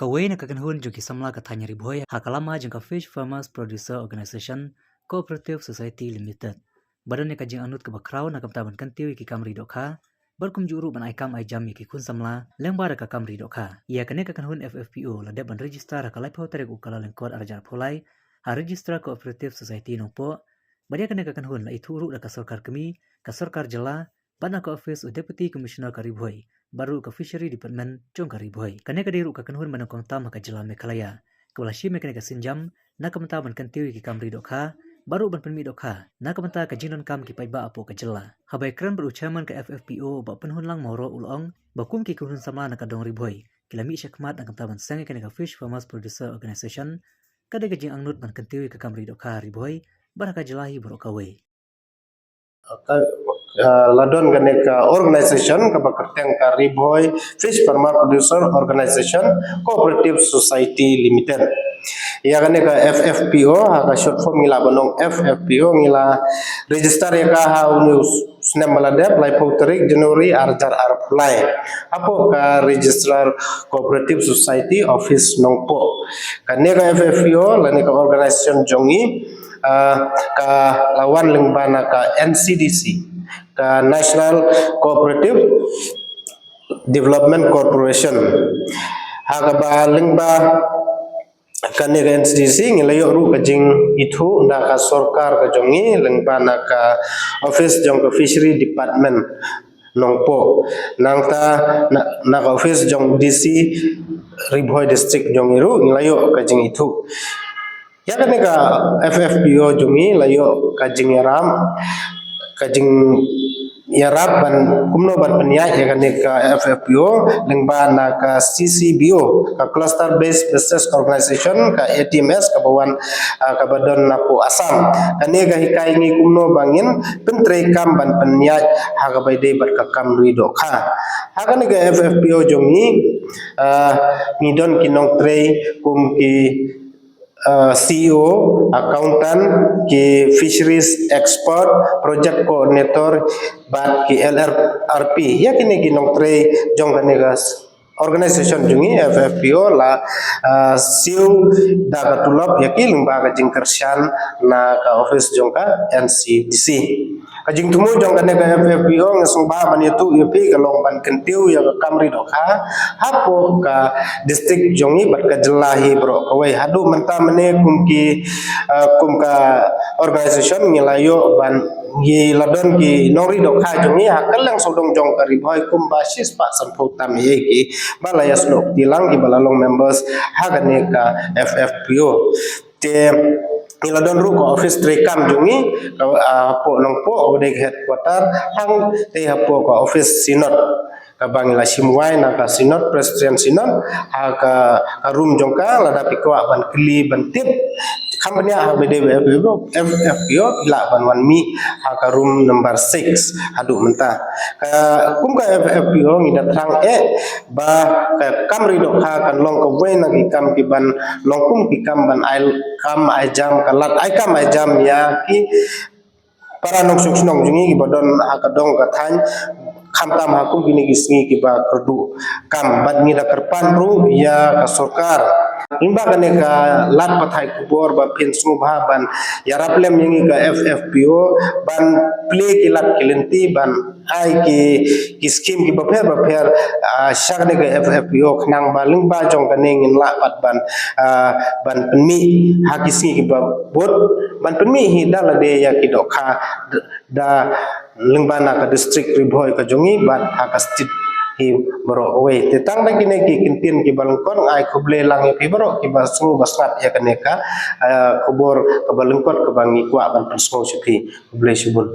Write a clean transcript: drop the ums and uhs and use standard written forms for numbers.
Kawai na kakanhun juki samla katanya riboy hakalama jengka Fish Farmers Producer Organization Cooperative Society Limited. Badan ni kajing anut ke bakraw na kamtaban kantiw iki kamri dokha barkum juru ban aikam ai jam iki kun samla lembara ka kamri dokha. Ia kene kakanhun FFPO la deban register hakalai pau terek ukala lengkod arjar pulai ha register Cooperative Society nongpo. Badia kene kakanhun la itu uruk da kasorkar kemi kasorkar jela bana ka office u Deputy Commissioner Kariboy baru ke Fishery Department Jong Kariboy. Kane kadiru ka kanhun manakong tama ka jela Mekalaya. Kawalashi mekane ka sinjam na kamta ban kantiwi ki kamri dokha baru ban penmi dokha na kamta ka jinon kam ki paiba apo ka jela. Habai kran baru chairman ka FFPO ba penhun lang moro ulong bakum ki kunhun sama na kadong riboy. Kilami syakmat na kamta ban sangi kane ka Fish Farmers Producer Organization kada ka jing angnut ban kantiwi ka kamri dokha riboy baraka jelahi baru kawai. Ladon kene ka organization ka bakarteng ka Riboy Fish Farmer Producer Organization Cooperative Society Limited. Ya kene ka FFPO ha ka short form ngila banong FFPO ngila register ya ka ha news snem maladep lai tarik Januari arjar arplai apo ka registrar Cooperative Society Office nongpo kene ka FFPO lani ka organization jongi ka lawan lengbana ka NCDC ka National Cooperative Development Corporation hagaba lingba kani ka NCDC ngilayo ru kajing itu na ka sorkar ka jongi lingba na ka office jong ka Fishery Department nongpo nangta na ka office jong DC Riboy District jong iru ngilayo kajing itu. Ya kan ka FFPO jungi layo kajing yarap ban kumno ban peniai ya kan ka FFPO lengba na ka CCBO ka Cluster Based Business Organization ka ATMS ka bawan ka badan napo Asam kani ga hikai ngi kumno bangin pentre kam ban peniai ha ka baide bat ka kam rui dokha ha kan ka FFPO jungi ngidon kinong tre kum ki CEO, accountant, ki fisheries expert, project coordinator, bat ki LRRP. Ya kini ginong tre jong kanigas organisation jungi FFPO la siu daga tulap ya ki lembaga jingkersian na ka office jong ka NCDC. Kajing tumu jong kane ka FFPO ngasung ba ban itu UP kalong ban kentiu ya ka kamri dokha hapo ka district jongi bat ka jelahi bro kawai hadu menta mene kum ka organization ngilayo ban gi ladon gi nori dokha jongi hakal yang sodong jong ka riboy kum basis pak samputam ye ki balaya slok tilang gi balalong members hagane ka FFPO te iladon ru ko office trekam jungi po nongpo odeg headquarter hang te hapo ko office sinot ka bangila simwai na ka sinot president sinot ha ka room jongka lada pikwa ban kli ban tip company ha bede FFPO ila ban wan mi ha ka room number 6 hadu menta ka kum ka FFPO ngida trang ba ka kamri dok ha kan long ko we na ki kam ki ban long kum ki kam ban ail kam ai jam kalat ai kam ai jam ya ki para nong suk nong jungi ki bodon ha ka dong ka than khamtam hakum kini gisngi ki ba kerdu kam bad ngida kerpan ru ya ka sorkar imba kane ka lat pathai kubor ba pin sumu ban yaraplem yengi ka FFPO ban play ki lat kilenti ban ai ki scheme ki baper shagne ka FFPO khnang ba ling ba jong kane ngin la pat ban penmi hakisngi ki ba bot ban penmi hi dala de ya ki dokha da lengbana ka district Riboy ka jongi ban hakastit hi bro we tetang da kine ki kintin ki balengkon ai kuble lang pi bro ki basu basnat ya kaneka kubor ka balengkon ka bangi kwa ban persmo sipi kuble subun